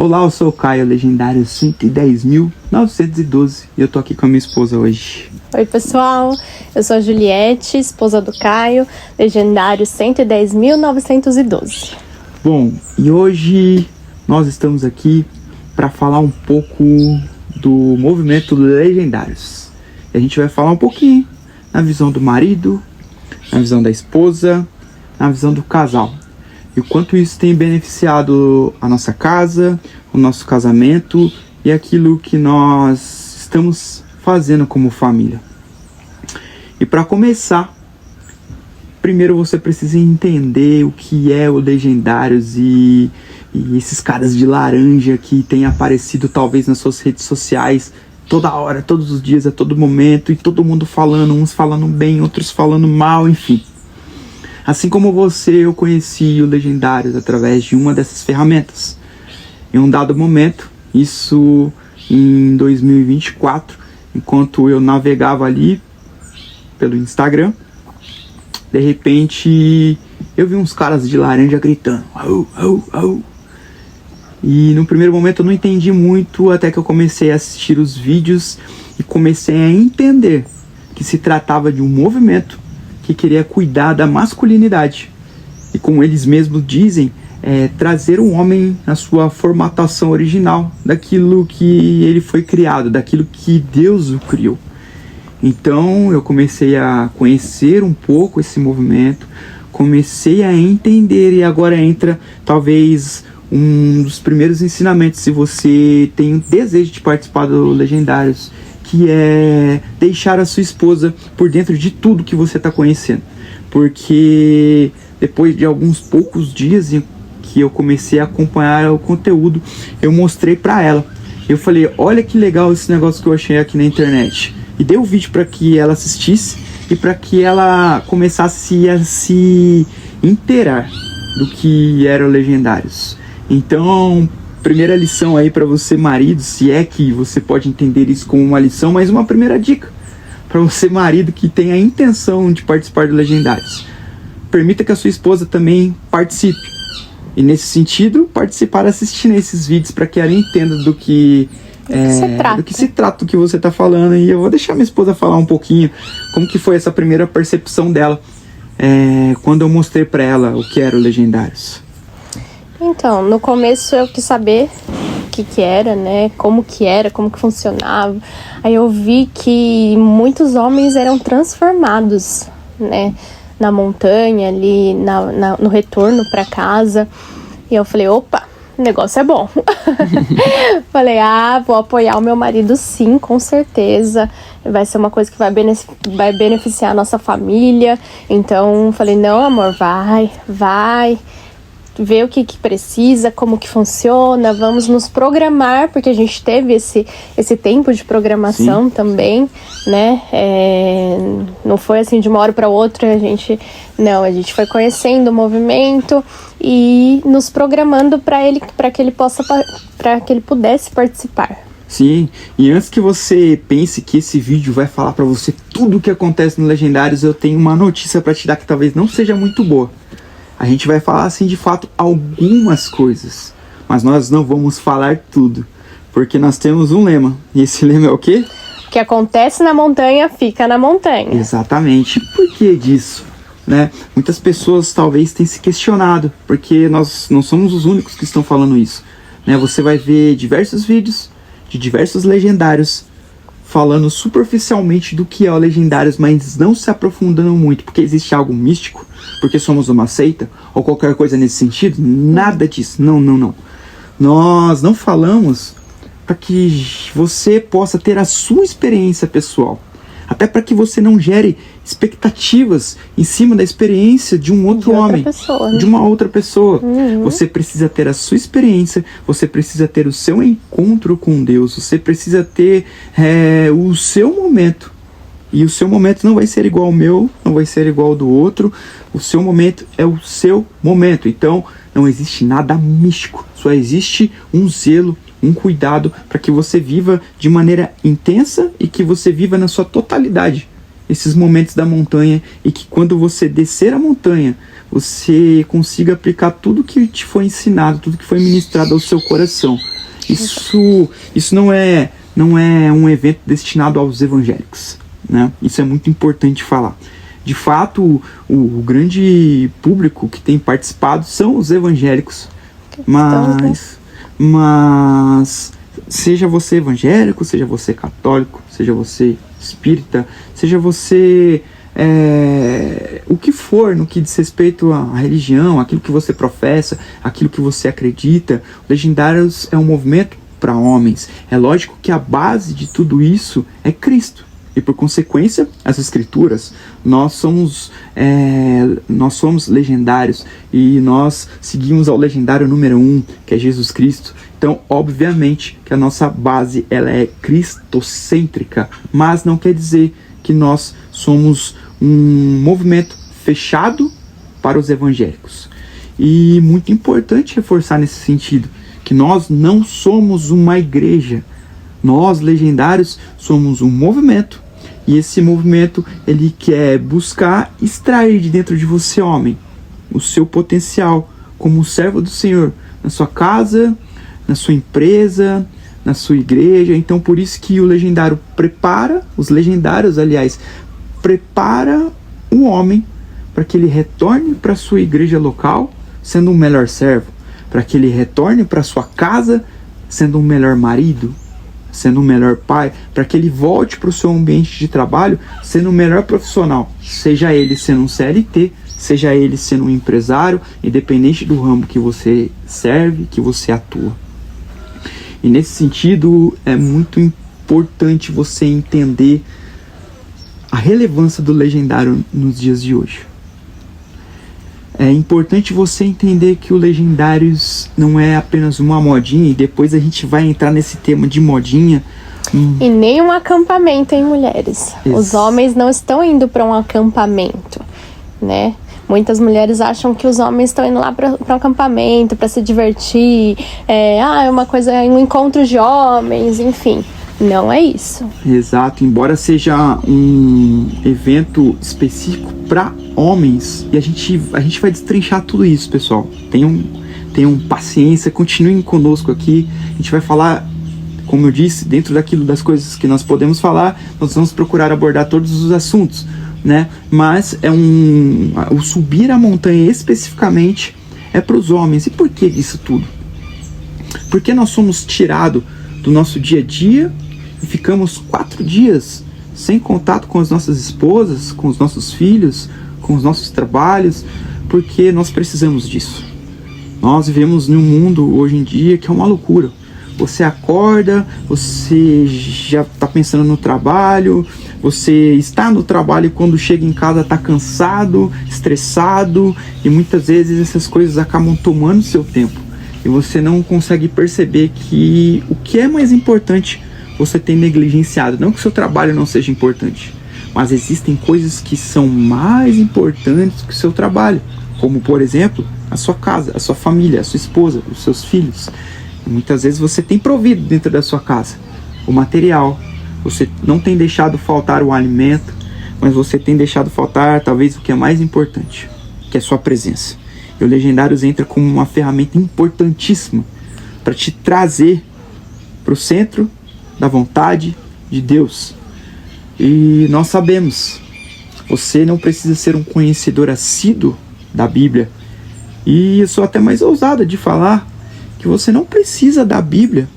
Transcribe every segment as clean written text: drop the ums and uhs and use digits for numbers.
Olá, eu sou o Caio, legendário 110.912 e eu tô aqui com a minha esposa hoje. Oi pessoal, eu sou a Juliette, esposa do Caio, legendário 110.912. Bom, e hoje nós estamos aqui para falar um pouco do movimento Legendários. E a gente vai falar um pouquinho na visão do marido, na visão da esposa, na visão do casal. E o quanto isso tem beneficiado a nossa casa, o nosso casamento e aquilo que nós estamos fazendo como família. E para começar, primeiro você precisa entender o que é o Legendários e esses caras de laranja que têm aparecido talvez nas suas redes sociais toda hora, todos os dias, a todo momento, e todo mundo falando, uns falando bem, outros falando mal, enfim. Assim como você, eu conheci o Legendários através de uma dessas ferramentas. Em um dado momento, isso em 2024, enquanto eu navegava ali pelo Instagram, de repente eu vi uns caras de laranja gritando. Au, au, au. E no primeiro momento eu não entendi muito, até que eu comecei a assistir os vídeos e comecei a entender que se tratava de um movimento que queria cuidar da masculinidade. E como eles mesmos dizem, trazer o homem na sua formatação original, daquilo que ele foi criado, daquilo que Deus o criou. Então eu comecei a conhecer um pouco esse movimento, comecei a entender, e agora entra talvez um dos primeiros ensinamentos, se você tem um desejo de participar do Legendários, que é deixar a sua esposa por dentro de tudo que você está conhecendo. Porque depois de alguns poucos dias em que eu comecei a acompanhar o conteúdo, eu mostrei para ela. Eu falei, olha que legal esse negócio que eu achei aqui na internet. E dei o vídeo para que ela assistisse e para que ela começasse a se inteirar do que era o Legendários. Então, primeira lição aí para você, marido, se é que você pode entender isso como uma lição, mas uma primeira dica para você, marido, que tem a intenção de participar do Legendários. Permita que a sua esposa também participe. E nesse sentido, participar assistindo esses vídeos para que ela entenda do que se trata, do que você está falando. E eu vou deixar minha esposa falar um pouquinho como que foi essa primeira percepção dela quando eu mostrei para ela o que era o Legendários. Então, no começo eu quis saber o que era, né? Como que era, como que funcionava. Aí eu vi que muitos homens eram transformados, né? Na montanha, ali, no retorno para casa. E eu falei, opa, o negócio é bom. Falei, vou apoiar o meu marido sim, com certeza. Vai ser uma coisa que vai beneficiar a nossa família. Então, falei, não, amor, vai. Ver o que precisa, como que funciona, vamos nos programar, porque a gente teve esse tempo de programação. Sim. Também, né? Não foi assim de uma hora para outra, a gente foi conhecendo o movimento e nos programando para que ele pudesse participar. Sim, e antes que você pense que esse vídeo vai falar para você tudo o que acontece no Legendários, eu tenho uma notícia para te dar que talvez não seja muito boa. A gente vai falar, assim, de fato, algumas coisas. Mas nós não vamos falar tudo. Porque nós temos um lema. E esse lema é o quê? O que acontece na montanha, fica na montanha. Exatamente. Por que disso? Né? Muitas pessoas talvez tenham se questionado. Porque nós não somos os únicos que estão falando isso. Né? Você vai ver diversos vídeos de diversos legendários falando superficialmente do que é o Legendários, mas não se aprofundando muito, porque existe algo místico, porque somos uma seita, ou qualquer coisa nesse sentido. Nada disso, não. Nós não falamos para que você possa ter a sua experiência pessoal, até para que você não gere expectativas em cima da experiência de um outro homem, de uma outra pessoa. Uhum. Você precisa ter a sua experiência, você precisa ter o seu encontro com Deus, você precisa ter o seu momento. E o seu momento não vai ser igual ao meu, não vai ser igual ao do outro. O seu momento é o seu momento. Então, não existe nada místico, só existe um zelo, um cuidado para que você viva de maneira intensa e que você viva na sua totalidade esses momentos da montanha, e que quando você descer a montanha, você consiga aplicar tudo que te foi ensinado, tudo que foi ministrado ao seu coração. Isso não é um evento destinado aos evangélicos, né? Isso é muito importante falar. De fato, o grande público que tem participado são os evangélicos. Mas seja você evangélico, seja você católico, seja você espírita, seja você o que for no que diz respeito à religião, aquilo que você professa, aquilo que você acredita, o Legendários é um movimento para homens. É lógico que a base de tudo isso é Cristo. E por consequência, as escrituras, nós somos legendários e nós seguimos ao legendário número 1, que é Jesus Cristo. Então, obviamente, que a nossa base ela é cristocêntrica, mas não quer dizer que nós somos um movimento fechado para os evangélicos. E muito importante reforçar nesse sentido, que nós não somos uma igreja. Nós, legendários, somos um movimento, e esse movimento ele quer buscar extrair de dentro de você, homem, o seu potencial como servo do Senhor, na sua casa, na sua empresa, na sua igreja. Então por isso que o legendário prepara, os legendários, aliás, prepara o homem para que ele retorne para a sua igreja local sendo um melhor servo, para que ele retorne para a sua casa sendo um melhor marido, sendo um melhor pai, para que ele volte para o seu ambiente de trabalho sendo um melhor profissional, seja ele sendo um CLT, seja ele sendo um empresário, independente do ramo que você serve, que você atua. E nesse sentido é muito importante você entender a relevância do legendário nos dias de hoje. É importante você entender que o Legendários não é apenas uma modinha, e depois a gente vai entrar nesse tema de modinha. E nem um acampamento, hein, mulheres? Os homens não estão indo para um acampamento, né? Muitas mulheres acham que os homens estão indo lá para um acampamento, para se divertir. É uma coisa, um encontro de homens, enfim. Não é isso. Exato, embora seja um evento específico para homens, e a gente vai destrinchar tudo isso, pessoal. Tenham paciência, continuem conosco aqui. A gente vai falar, como eu disse, dentro das coisas que nós podemos falar, nós vamos procurar abordar todos os assuntos, né? Mas o subir a montanha especificamente é para os homens. E por que disso tudo? Porque nós somos tirados do nosso dia a dia e ficamos 4 dias sem contato com as nossas esposas, com os nossos filhos, com os nossos trabalhos, porque nós precisamos disso. Nós vivemos num mundo hoje em dia que é uma loucura. Você acorda, você já está pensando no trabalho, você está no trabalho e quando chega em casa está cansado, estressado, e muitas vezes essas coisas acabam tomando seu tempo. E você não consegue perceber que o que é mais importante você tem negligenciado. Não que o seu trabalho não seja importante, mas existem coisas que são mais importantes que o seu trabalho, como por exemplo a sua casa, a sua família, a sua esposa, os seus filhos. E muitas vezes você tem provido dentro da sua casa o material, você não tem deixado faltar o alimento, mas você tem deixado faltar talvez o que é mais importante, que é a sua presença. E o Legendários entra como uma ferramenta importantíssima para te trazer para o centro da vontade de Deus. E nós sabemos, você não precisa ser um conhecedor assíduo da Bíblia. E eu sou até mais ousada de falar que você não precisa da Bíblia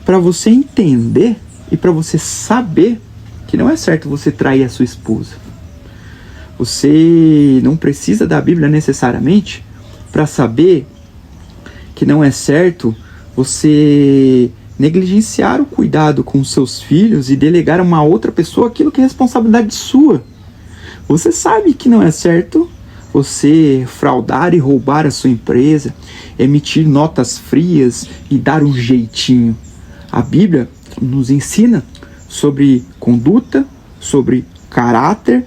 para você entender e para você saber que não é certo você trair a sua esposa. Você não precisa da Bíblia necessariamente para saber que não é certo você negligenciar o cuidado com seus filhos e delegar a uma outra pessoa aquilo que é responsabilidade sua. Você sabe que não é certo você fraudar e roubar a sua empresa, emitir notas frias e dar um jeitinho. A Bíblia nos ensina sobre conduta, sobre caráter,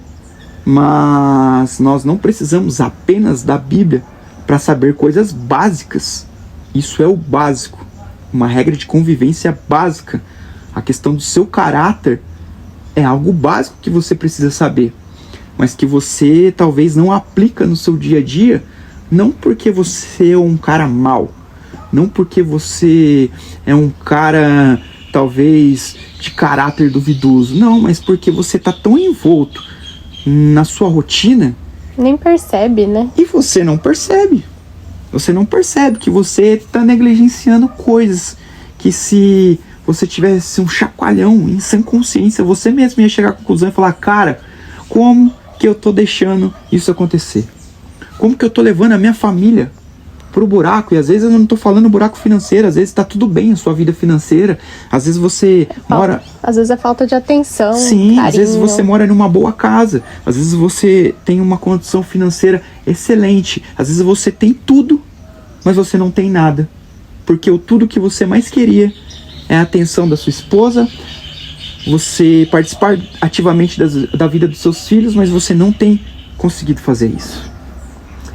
mas nós não precisamos apenas da Bíblia para saber coisas básicas. Isso é o básico, uma regra de convivência básica. A questão do seu caráter é algo básico que você precisa saber. mas que você talvez não aplica no seu dia a dia, não porque você é um cara mau, não porque você é um cara talvez de caráter duvidoso, não, mas porque você tá tão envolto na sua rotina, Nem percebe, né? e você não percebe. Você não percebe que você está negligenciando coisas que, se você tivesse um chacoalhão em sã consciência, você mesmo ia chegar à conclusão e falar: cara, como que eu tô deixando isso acontecer? Como que eu tô levando a minha família pro buraco? E às vezes eu não tô falando buraco financeiro, às vezes tá tudo bem a sua vida financeira, às vezes você mora... Às vezes é falta de atenção, Sim, carinho. às vezes você mora numa boa casa, às vezes você tem uma condição financeira excelente, às vezes você tem tudo, mas você não tem nada, porque o tudo que você mais queria é a atenção da sua esposa, você participar ativamente da vida dos seus filhos, mas você não tem conseguido fazer isso.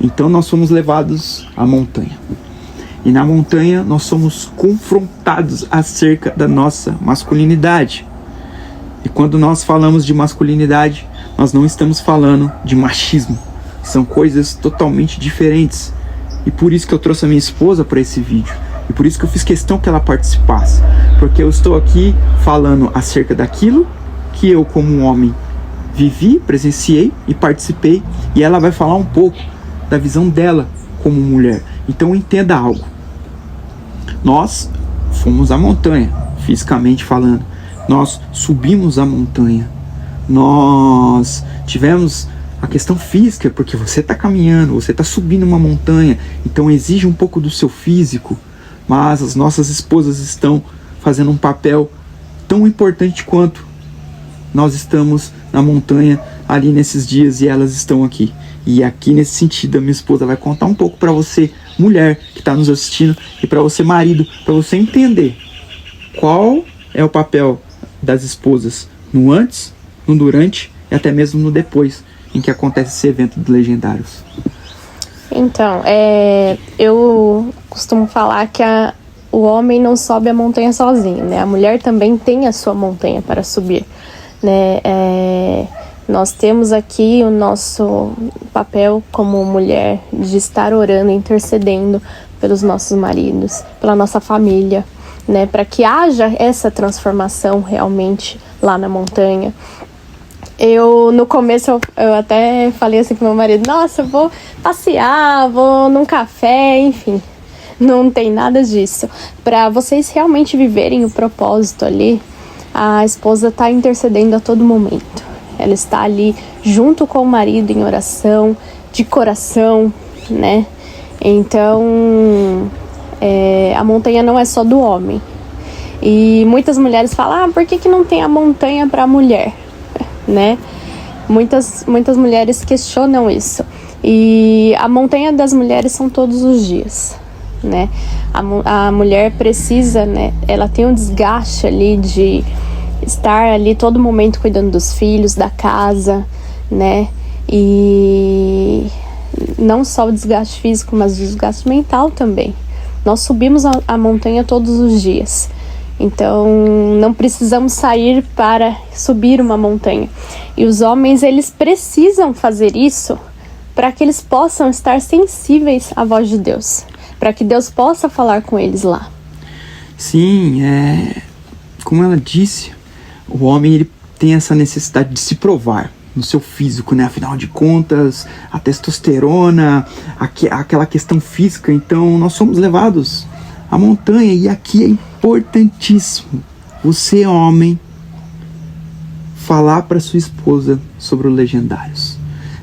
Então nós somos levados à montanha. E na montanha nós somos confrontados acerca da nossa masculinidade. E quando nós falamos de masculinidade, nós não estamos falando de machismo. São coisas totalmente diferentes. E por isso que eu trouxe a minha esposa para esse vídeo. E por isso que eu fiz questão que ela participasse. Porque eu estou aqui falando acerca daquilo que eu, como um homem, vivi, presenciei e participei. E ela vai falar um pouco da visão dela como mulher. Então entenda algo. Nós fomos à montanha, fisicamente falando. Nós subimos a montanha. Nós tivemos a questão física, porque você está caminhando, você está subindo uma montanha, então exige um pouco do seu físico. Mas as nossas esposas estão fazendo um papel tão importante quanto nós estamos na montanha ali nesses dias, e elas estão aqui. E aqui, nesse sentido, a minha esposa vai contar um pouco para você, mulher que está nos assistindo, e para você, marido, para você entender qual é o papel das esposas no antes, no durante e até mesmo no depois em que acontece esse evento dos Legendários. Então, eu costumo falar que o homem não sobe a montanha sozinho, né? A mulher também tem a sua montanha para subir, né? Nós temos aqui o nosso papel como mulher de estar orando, intercedendo pelos nossos maridos, pela nossa família, né? Para que haja essa transformação realmente lá na montanha. No começo, eu até falei assim com meu marido: nossa, eu vou passear, vou num café, enfim. Não tem nada disso. Para vocês realmente viverem o propósito ali, a esposa está intercedendo a todo momento. Ela está ali junto com o marido em oração, de coração, né? Então, a montanha não é só do homem. E muitas mulheres falam: por que não tem a montanha para a mulher? Né? Muitas mulheres questionam isso. E a montanha das mulheres são todos os dias, né? A mulher precisa, né? Ela tem um desgaste ali de estar ali todo momento cuidando dos filhos, da casa, né? E não só o desgaste físico, mas o desgaste mental também. Nós subimos a montanha todos os dias. Então, não precisamos sair para subir uma montanha. E os homens, eles precisam fazer isso para que eles possam estar sensíveis à voz de Deus, para que Deus possa falar com eles lá. Sim, como ela disse, o homem ele tem essa necessidade de se provar no seu físico, né? Afinal de contas, a testosterona, aquela questão física. Então, nós somos levados à montanha, e aqui é importantíssimo você, homem, falar para sua esposa sobre os Legendários.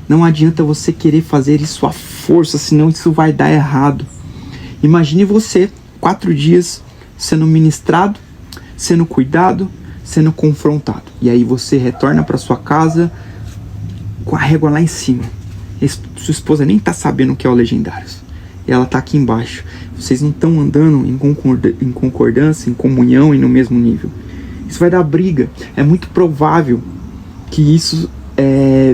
Não adianta você querer fazer isso à força, senão isso vai dar errado. Imagine você 4 dias sendo ministrado, sendo cuidado, sendo confrontado, e aí você retorna para sua casa com a régua lá em cima. Sua esposa nem tá sabendo o que é o Legendários, e ela tá aqui embaixo. Vocês não estão andando em concordância, em comunhão e no mesmo nível. Isso vai dar briga. É muito provável que isso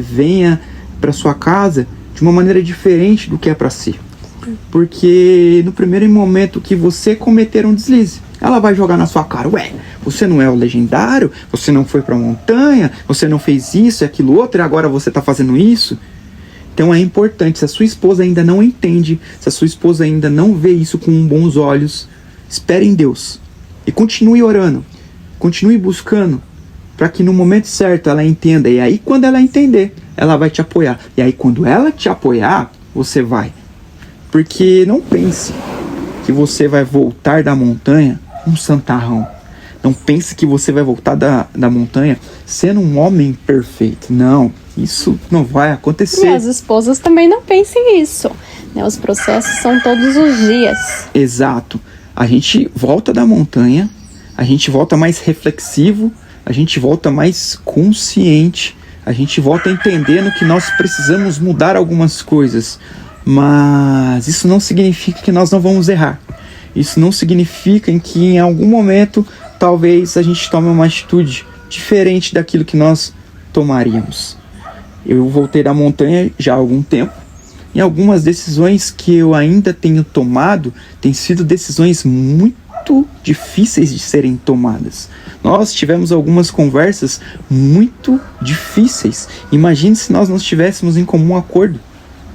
venha para sua casa de uma maneira diferente do que é para si. Porque no primeiro momento que você cometer um deslize, ela vai jogar na sua cara: ué, você não é o legendário, você não foi pra montanha, você não fez isso e aquilo outro, e agora você tá fazendo isso. Então é importante, se a sua esposa ainda não entende, se a sua esposa ainda não vê isso com bons olhos, espere em Deus e continue orando, continue buscando, para que no momento certo ela entenda. E aí quando ela entender, ela vai te apoiar. E aí quando ela te apoiar, você vai. Porque não pense que você vai voltar da montanha um santarrão. Não pense que você vai voltar da montanha sendo um homem perfeito. Não, isso não vai acontecer. E as esposas também não pensem isso, né? Os processos são todos os dias. Exato. A gente volta da montanha, a gente volta mais reflexivo, a gente volta mais consciente, a gente volta entendendo que nós precisamos mudar algumas coisas. Mas isso não significa que nós não vamos errar. Isso não significa que em algum momento talvez a gente tome uma atitude diferente daquilo que nós tomaríamos. Eu voltei da montanha já há algum tempo, e algumas decisões que eu ainda tenho tomado têm sido decisões muito difíceis de serem tomadas. Nós tivemos algumas conversas muito difíceis. Imagine se nós não estivéssemos em comum acordo.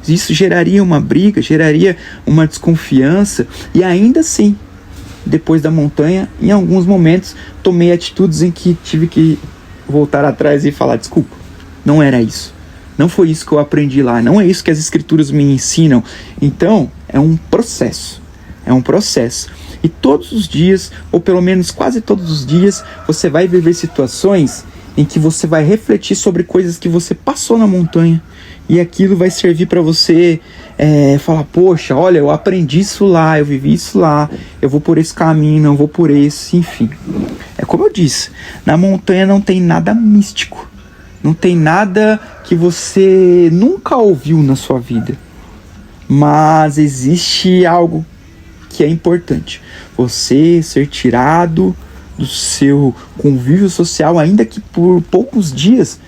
Isso geraria uma briga, geraria uma desconfiança, e ainda assim, depois da montanha, em alguns momentos, tomei atitudes em que tive que voltar atrás e falar: desculpa, não era isso. Não foi isso que eu aprendi lá, não é isso que as escrituras me ensinam. Então, é um processo. É um processo. E todos os dias, ou pelo menos quase todos os dias, você vai viver situações em que você vai refletir sobre coisas que você passou na montanha. E aquilo vai servir para você falar: poxa, olha, eu aprendi isso lá, eu vivi isso lá, eu vou por esse caminho, não vou por esse, enfim. É como eu disse, na montanha não tem nada místico. Não tem nada que você nunca ouviu na sua vida. Mas existe algo que é importante: você ser tirado do seu convívio social, ainda que por poucos dias,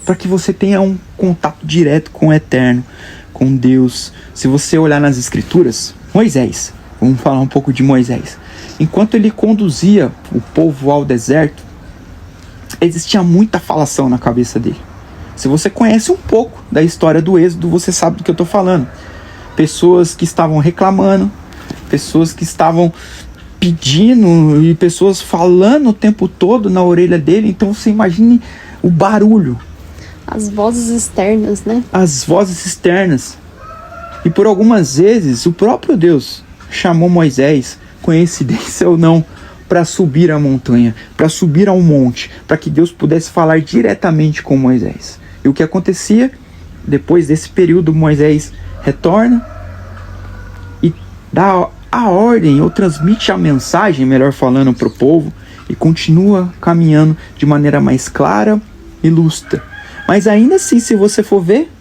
para que você tenha um contato direto com o Eterno, com Deus. Se você olhar nas Escrituras, Moisés, vamos falar um pouco de Moisés. Enquanto ele conduzia o povo ao deserto, existia muita falação na cabeça dele. Se você conhece um pouco da história do Êxodo, você sabe do que eu estou falando. Pessoas que estavam reclamando, pessoas que estavam pedindo, e pessoas falando o tempo todo na orelha dele. Então você imagine o barulho. As vozes externas, né? As vozes externas. E por algumas vezes o próprio Deus chamou Moisés, coincidência ou não, para subir a montanha, para subir ao monte, para que Deus pudesse falar diretamente com Moisés. E o que acontecia? Depois desse período, Moisés retorna e dá a ordem, ou transmite a mensagem, melhor falando, para o povo, e continua caminhando de maneira mais clara e lúcida. Mas ainda assim, se você for ver,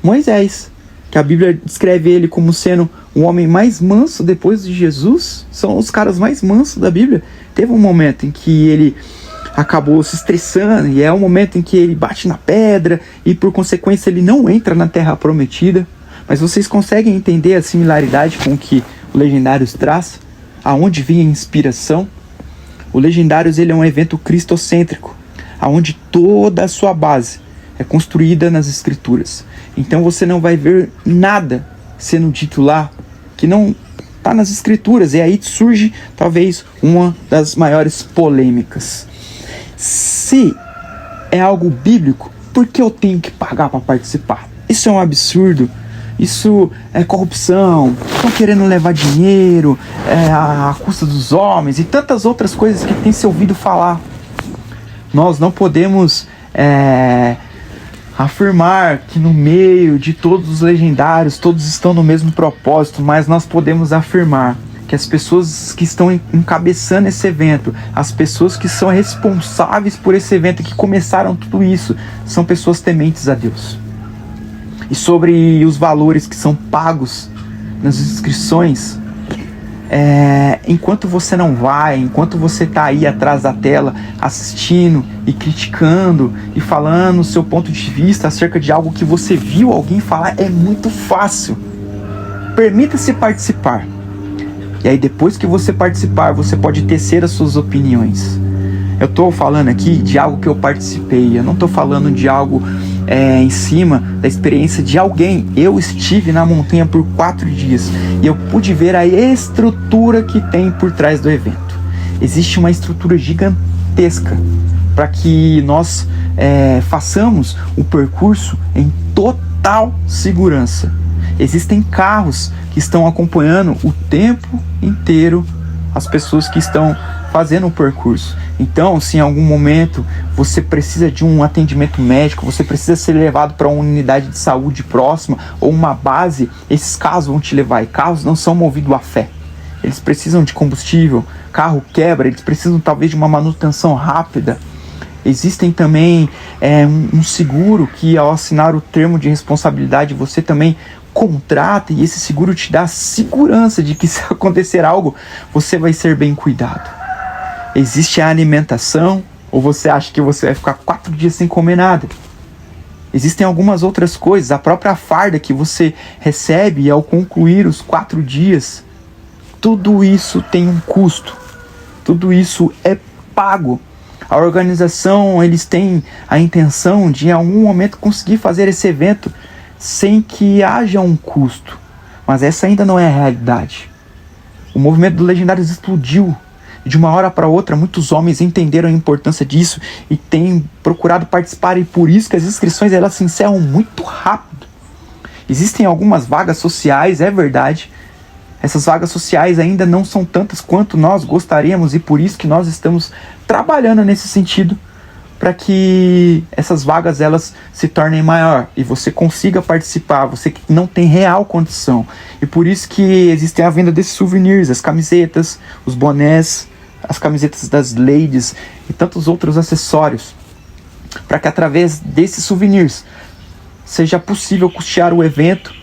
Moisés, que a Bíblia descreve ele como sendo o homem mais manso depois de Jesus, são os caras mais mansos da Bíblia. Teve um momento em que ele acabou se estressando, e é um momento em que ele bate na pedra, e por consequência ele não entra na Terra Prometida. Mas vocês conseguem entender a similaridade com o que o Legendários traz? Aonde vinha a inspiração? O Legendários, ele é um evento cristocêntrico, aonde toda a sua base é construída nas Escrituras. Então você não vai ver nada sendo dito lá que não está nas Escrituras. E aí surge talvez uma das maiores polêmicas. Se é algo bíblico, por que eu tenho que pagar para participar? Isso é um absurdo. Isso é corrupção. Estão querendo levar dinheiro à custa dos homens e tantas outras coisas que tem se ouvido falar. Nós não podemos afirmar que no meio de todos os legendários todos estão no mesmo propósito, mas nós podemos afirmar que as pessoas que estão encabeçando esse evento, as pessoas que são responsáveis por esse evento, que começaram tudo isso, são pessoas tementes a Deus. E sobre os valores que são pagos nas inscrições, enquanto você não vai, enquanto você está aí atrás da tela assistindo e criticando e falando o seu ponto de vista acerca de algo que você viu alguém falar, é muito fácil. Permita-se participar. E aí depois que você participar, você pode tecer as suas opiniões. Eu estou falando aqui de algo que eu participei. Eu não estou falando de algo em cima da experiência de alguém. Eu estive na montanha por 4 dias e eu pude ver a estrutura que tem por trás do evento. Existe uma estrutura gigantesca para que nós façamos o percurso em total segurança. Existem carros que estão acompanhando o tempo inteiro as pessoas que estão fazendo o percurso. Então, se em algum momento você precisa de um atendimento médico, você precisa ser levado para uma unidade de saúde próxima ou uma base, esses carros vão te levar. E carros não são movidos à fé. Eles precisam de combustível, carro quebra, eles precisam talvez de uma manutenção rápida. Existem também um seguro que, ao assinar o termo de responsabilidade, você também contrata, e esse seguro te dá a segurança de que, se acontecer algo, você vai ser bem cuidado. Existe a alimentação, ou você acha que você vai ficar 4 dias sem comer nada? Existem algumas outras coisas, a própria farda que você recebe ao concluir os 4 dias. Tudo isso tem um custo, tudo isso é pago. A organização, eles têm a intenção de, em algum momento, conseguir fazer esse evento sem que haja um custo. Mas essa ainda não é a realidade. O movimento do Legendários explodiu. De uma hora para outra, muitos homens entenderam a importância disso e têm procurado participar. E por isso que as inscrições elas se encerram muito rápido. Existem algumas vagas sociais, é verdade. Essas vagas sociais ainda não são tantas quanto nós gostaríamos. E por isso que nós estamos trabalhando nesse sentido, para que essas vagas elas se tornem maior e você consiga participar, você que não tem real condição. E por isso que existe a venda desses souvenirs, as camisetas, os bonés, as camisetas das ladies e tantos outros acessórios, para que através desses souvenirs seja possível custear o evento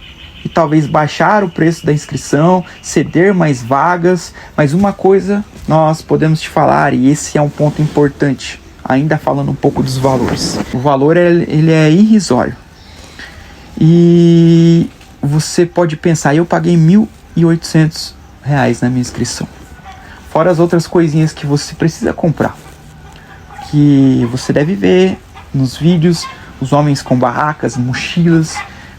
e talvez baixar o preço da inscrição, ceder mais vagas. Mas uma coisa nós podemos te falar, e esse é um ponto importante, ainda falando um pouco dos valores. O valor ele é irrisório. E você pode pensar, eu paguei R$1.800 na minha inscrição. Fora as outras coisinhas que você precisa comprar. Que você deve ver nos vídeos, os homens com barracas, mochilas.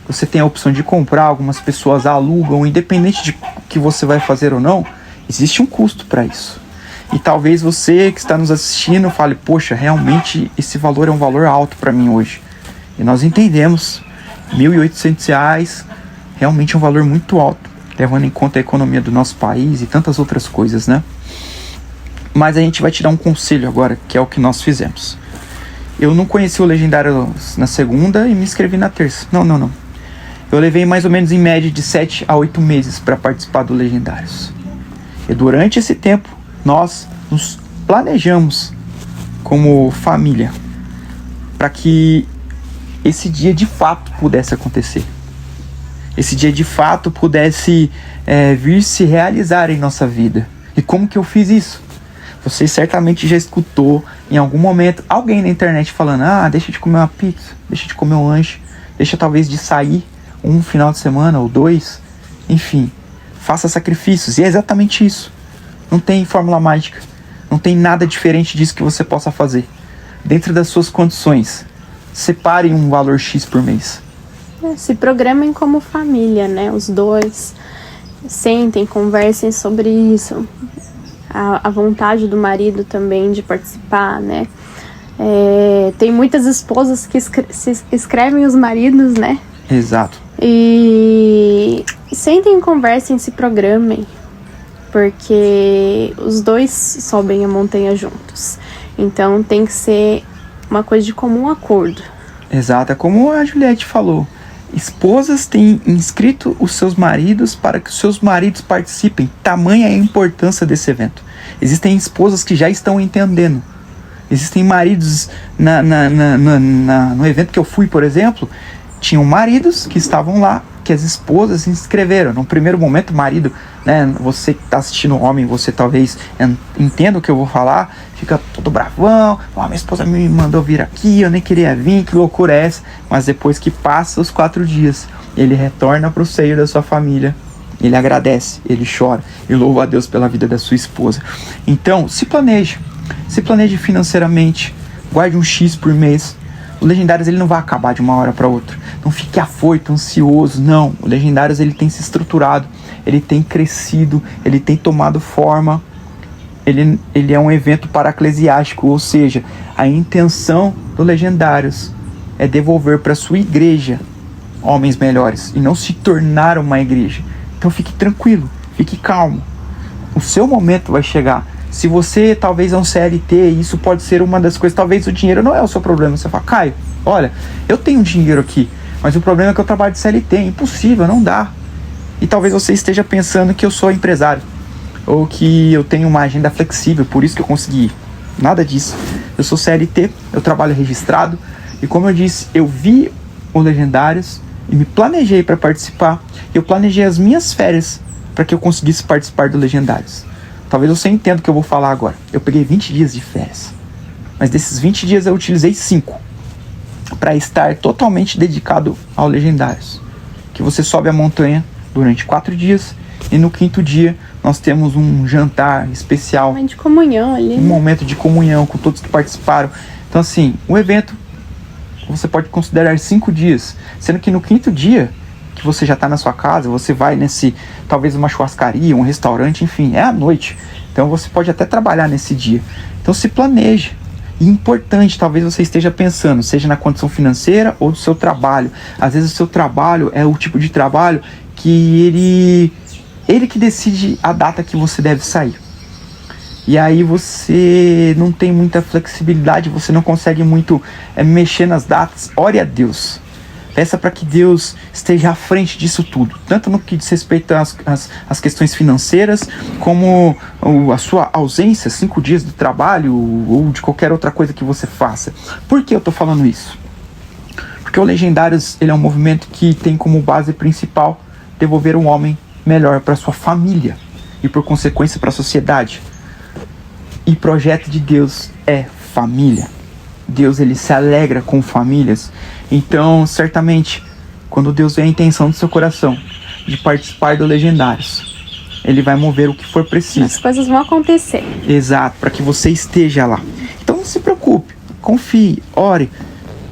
Você tem a opção de comprar, algumas pessoas alugam, independente de que você vai fazer ou não, existe um custo para isso. E talvez você que está nos assistindo fale, poxa, realmente esse valor é um valor alto para mim hoje. E nós entendemos, R$1.800 realmente é um valor muito alto, levando em conta a economia do nosso país e tantas outras coisas, né? Mas a gente vai te dar um conselho agora, que é o que nós fizemos. Eu não conheci o Legendário na segunda e me inscrevi na terça. Não. Eu levei mais ou menos em média de 7 a 8 meses para participar do Legendários. E durante esse tempo, nós nos planejamos como família para que esse dia de fato pudesse acontecer. Esse dia de fato pudesse vir se realizar em nossa vida. E como que eu fiz isso? Você certamente já escutou em algum momento alguém na internet falando, deixa de comer uma pizza, deixa de comer um lanche, deixa talvez de sair um final de semana ou 2, enfim, faça sacrifícios. E é exatamente isso. Não tem fórmula mágica, não tem nada diferente disso que você possa fazer. Dentro das suas condições, separe um valor X por mês. Se programem como família, né? Os dois sentem, conversem sobre isso. A vontade do marido também de participar, né? Tem muitas esposas que escrevem os maridos, né? Exato. E sentem, conversem, se programem, porque os dois sobem a montanha juntos. Então tem que ser uma coisa de comum acordo. Exato, é como a Juliette falou. Esposas têm inscrito os seus maridos para que os seus maridos participem. Tamanha é a importância desse evento. Existem esposas que já estão entendendo. Existem maridos no evento que eu fui, por exemplo, tinham maridos que estavam lá, que as esposas se inscreveram. No primeiro momento, o marido, né, você que está assistindo o homem, você talvez entenda o que eu vou falar, fica todo bravão, minha esposa me mandou vir aqui, eu nem queria vir, que loucura é essa? Mas depois que passa os 4 dias, ele retorna para o seio da sua família ele agradece, ele chora e louva a Deus pela vida da sua esposa. Então, se planeje financeiramente, guarde um X por mês. O Legendários ele não vai acabar de uma hora para outra. Não fique afoito, ansioso, não. O Legendários ele tem se estruturado, ele tem crescido, ele tem tomado forma. Ele é um evento paraclesiástico, ou seja, a intenção do Legendários é devolver para sua igreja homens melhores e não se tornar uma igreja. Então fique tranquilo, fique calmo. O seu momento vai chegar. Se você talvez é um CLT, isso pode ser uma das coisas, talvez o dinheiro não é o seu problema. Você fala, Caio, olha, eu tenho dinheiro aqui, mas o problema é que eu trabalho de CLT, é impossível, não dá. E talvez você esteja pensando que eu sou empresário, ou que eu tenho uma agenda flexível, por isso que eu consegui. Nada disso. Eu sou CLT, eu trabalho registrado, e como eu disse, eu vi o Legendários e me planejei para participar. Eu planejei as minhas férias para que eu conseguisse participar do Legendários. Talvez você entenda o que eu vou falar agora. Eu peguei 20 dias de férias, mas desses 20 dias eu utilizei 5 para estar totalmente dedicado ao Legendários. Que você sobe a montanha durante 4 dias e no 5º dia nós temos um jantar especial. Um momento de comunhão ali. Um momento de comunhão com todos que participaram. Então assim, o evento você pode considerar 5 dias, sendo que no 5º dia que você já está na sua casa, você vai talvez uma churrascaria, um restaurante, enfim, é à noite. Então você pode até trabalhar nesse dia. Então se planeje. E importante, talvez você esteja pensando, seja na condição financeira ou do seu trabalho. Às vezes o seu trabalho é o tipo de trabalho que ele que decide a data que você deve sair. E aí você não tem muita flexibilidade, você não consegue muito mexer nas datas. Ore a Deus. Peça para que Deus esteja à frente disso tudo, tanto no que diz respeito às questões financeiras, como a sua ausência, 5 dias do trabalho ou de qualquer outra coisa que você faça. Por que eu estou falando isso? Porque o Legendários ele é um movimento que tem como base principal devolver um homem melhor para sua família e por consequência para a sociedade. E projeto de Deus é família. Deus ele se alegra com famílias. Então, certamente, quando Deus vê a intenção do seu coração de participar do Legendários, Ele vai mover o que for preciso. As coisas vão acontecer. Exato, para que você esteja lá. Então não se preocupe, confie, ore.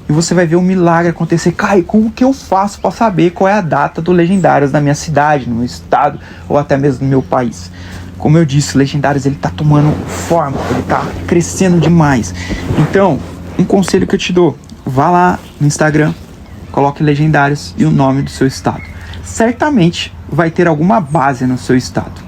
E você vai ver um milagre acontecer. Caio, como que eu faço para saber qual é a data do Legendários na minha cidade, no meu estado ou até mesmo no meu país? Como eu disse, o Legendários ele tá tomando forma, ele tá crescendo demais. Então, um conselho que eu te dou, vá lá no Instagram, coloque Legendários e o nome do seu estado. Certamente vai ter alguma base no seu estado.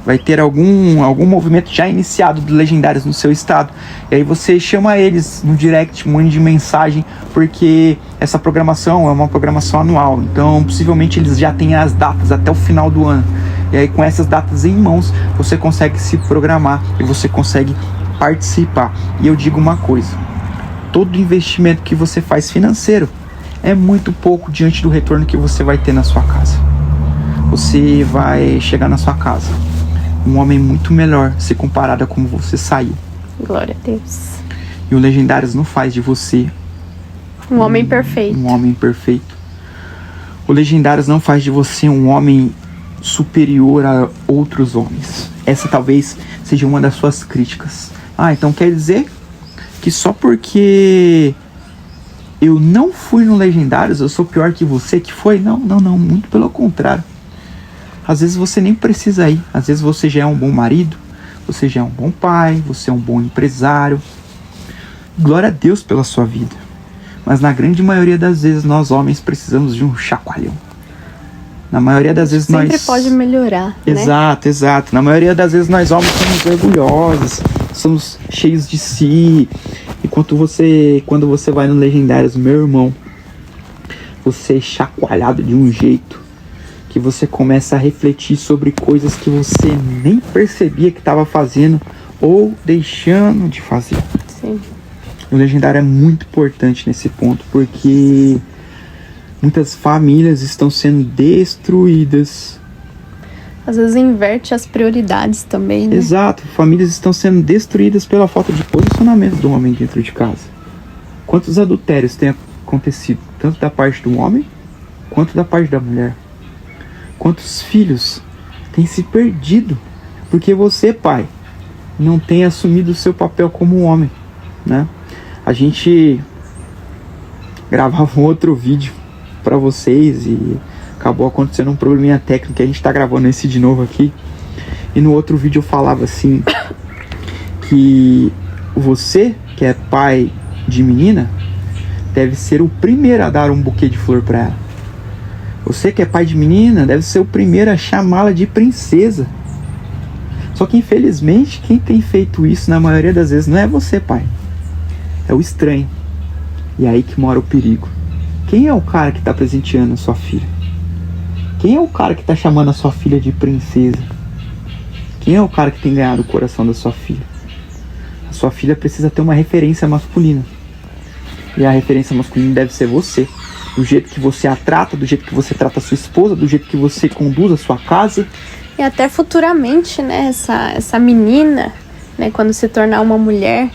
Vai ter algum movimento já iniciado de Legendários no seu estado. E aí você chama eles no direct, mande mensagem, porque essa programação é uma programação anual. Então, possivelmente eles já têm as datas até o final do ano. E aí com essas datas em mãos, você consegue se programar e você consegue participar. E eu digo uma coisa, todo investimento que você faz financeiro é muito pouco diante do retorno que você vai ter na sua casa. Você vai chegar na sua casa um homem muito melhor se comparado a como você saiu. Glória a Deus. E o Legendários não faz de você um homem perfeito. Um homem perfeito. O Legendários não faz de você um homem superior a outros homens. Essa talvez seja uma das suas críticas. Então quer dizer que só porque eu não fui no Legendários eu sou pior que você que foi? Não, muito pelo contrário. Às vezes você nem precisa ir. Às vezes você já é um bom marido, você já é um bom pai, você é um bom empresário. Glória a Deus pela sua vida. Mas na grande maioria das vezes nós homens precisamos de um chacoalhão. Na maioria das vezes sempre pode melhorar, Exato. Na maioria das vezes nós homens somos orgulhosos, somos cheios de si. E quando você vai no Legendários, meu irmão, você é chacoalhado de um jeito que você começa a refletir sobre coisas que você nem percebia que estava fazendo ou deixando de fazer. Sim. O Legendário é muito importante nesse ponto, porque muitas famílias estão sendo destruídas. Às vezes inverte as prioridades também, né? Exato, famílias estão sendo destruídas pela falta de posicionamento do homem dentro de casa. Quantos adultérios têm acontecido, tanto da parte do homem, quanto da parte da mulher? quantos filhos têm se perdido porque você, pai, não tem assumido o seu papel como homem, né? A gente gravava um outro vídeo para vocês e acabou acontecendo um probleminha técnico, a gente tá gravando esse de novo aqui. E no outro vídeo eu falava assim, que você, que é pai de menina, deve ser o primeiro a dar um buquê de flor para ela. Você que é pai de menina, deve ser o primeiro a chamá-la de princesa. Só que infelizmente quem tem feito isso na maioria das vezes não é você, pai. É o estranho. E é aí que mora o perigo. Quem é o cara que está presenteando a sua filha? Quem é o cara que está chamando a sua filha de princesa? Quem é o cara que tem ganhado o coração da sua filha? A sua filha precisa ter uma referência masculina. E a referência masculina deve ser você. Do jeito que você a trata, do jeito que você trata a sua esposa, do jeito que você conduz a sua casa. E até futuramente, né, essa menina, né, quando se tornar uma mulher,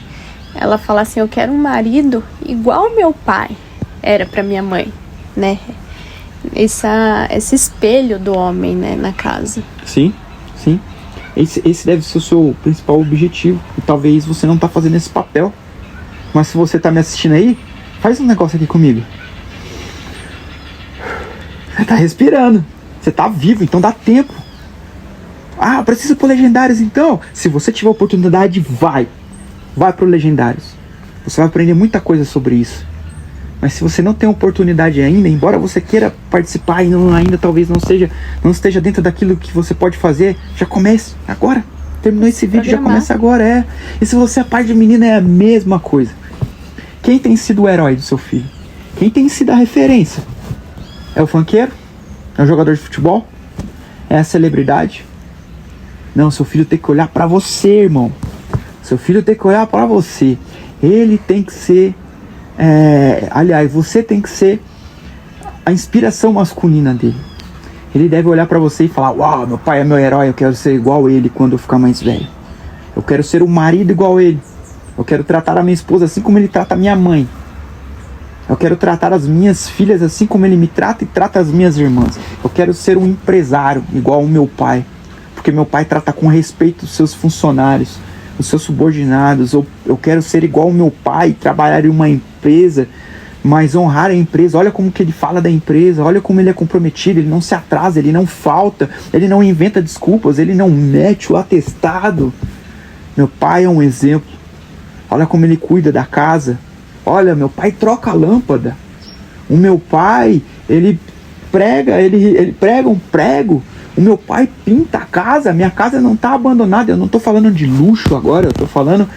ela fala assim, eu quero um marido igual meu pai era para minha mãe, né? Esse espelho do homem, né, na casa. Sim, sim. Esse deve ser o seu principal objetivo. E talvez você não tá fazendo esse papel. Mas se você tá me assistindo aí, faz um negócio aqui comigo. Você tá respirando. Você tá vivo, então dá tempo. Ah, precisa ir pro Legendários então? Se você tiver oportunidade, vai. Vai pro Legendários. Você vai aprender muita coisa sobre isso. Mas se você não tem oportunidade ainda, embora você queira participar e ainda talvez não esteja dentro daquilo que você pode fazer, já comece agora. Terminou esse vídeo, já começa agora, E se você é pai de menina, é a mesma coisa. Quem tem sido o herói do seu filho? Quem tem sido a referência? É o funkeiro? É o jogador de futebol? É a celebridade? Não, seu filho tem que olhar pra você, irmão. Seu filho tem que olhar pra você. Ele tem que ser... aliás, você tem que ser a inspiração masculina dele. Ele deve olhar pra você e falar, uau, meu pai é meu herói, eu quero ser igual ele quando eu ficar mais velho. Eu quero ser um marido igual ele. Eu quero tratar a minha esposa assim como ele trata a minha mãe. Eu quero tratar as minhas filhas assim como ele me trata e trata as minhas irmãs. Eu quero ser um empresário igual o meu pai. Porque meu pai trata com respeito os seus funcionários, os seus subordinados. Eu quero ser igual o meu pai, trabalhar em uma empresa, mas honrar a empresa. Olha como que ele fala da empresa, olha como ele é comprometido, ele não se atrasa, ele não falta, ele não inventa desculpas, ele não mete o atestado. Meu pai é um exemplo. Olha como ele cuida da casa. Olha, meu pai troca a lâmpada. O meu pai, ele prega um prego. O meu pai pinta a casa. Minha casa não está abandonada. Eu não estou falando de luxo agora, eu estou falando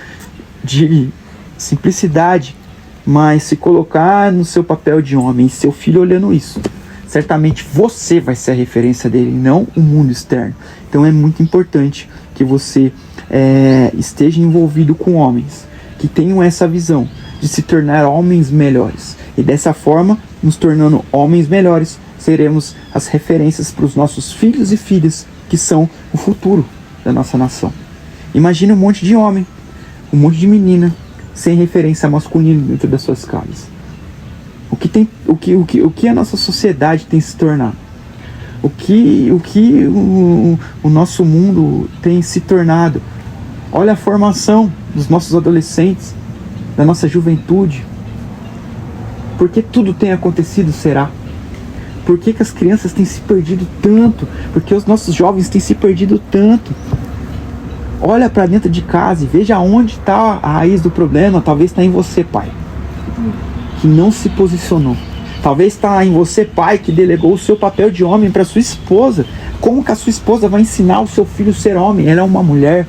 de simplicidade. Mas se colocar no seu papel de homem, seu filho olhando isso, certamente você vai ser a referência dele, não o mundo externo. Então é muito importante que você esteja envolvido com homens que tenham essa visão de se tornar homens melhores. E dessa forma, nos tornando homens melhores, seremos as referências para os nossos filhos e filhas, que são o futuro da nossa nação. Imagine um monte de homem, um monte de menina, sem referência masculina dentro das suas casas. O que a nossa sociedade tem se tornado? O que o nosso mundo tem se tornado? Olha a formação dos nossos adolescentes, da nossa juventude. Por que tudo tem acontecido, será? Por que as crianças têm se perdido tanto? Por que os nossos jovens têm se perdido tanto? Olha para dentro de casa e veja onde está a raiz do problema. Talvez está em você, pai, que não se posicionou. Talvez está em você, pai, que delegou o seu papel de homem para sua esposa. Como que a sua esposa vai ensinar o seu filho a ser homem? Ela é uma mulher.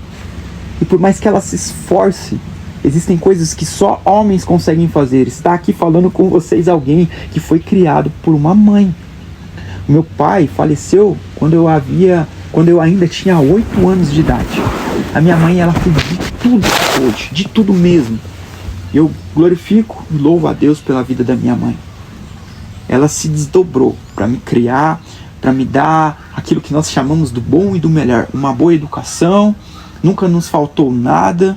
E por mais que ela se esforce, existem coisas que só homens conseguem fazer. Está aqui falando com vocês alguém que foi criado por uma mãe. O meu pai faleceu quando eu ainda tinha 8 anos de idade. A minha mãe, ela fez de tudo hoje, de tudo mesmo. Eu glorifico e louvo a Deus pela vida da minha mãe. Ela se desdobrou para me criar, para me dar aquilo que nós chamamos do bom e do melhor. Uma boa educação, nunca nos faltou nada.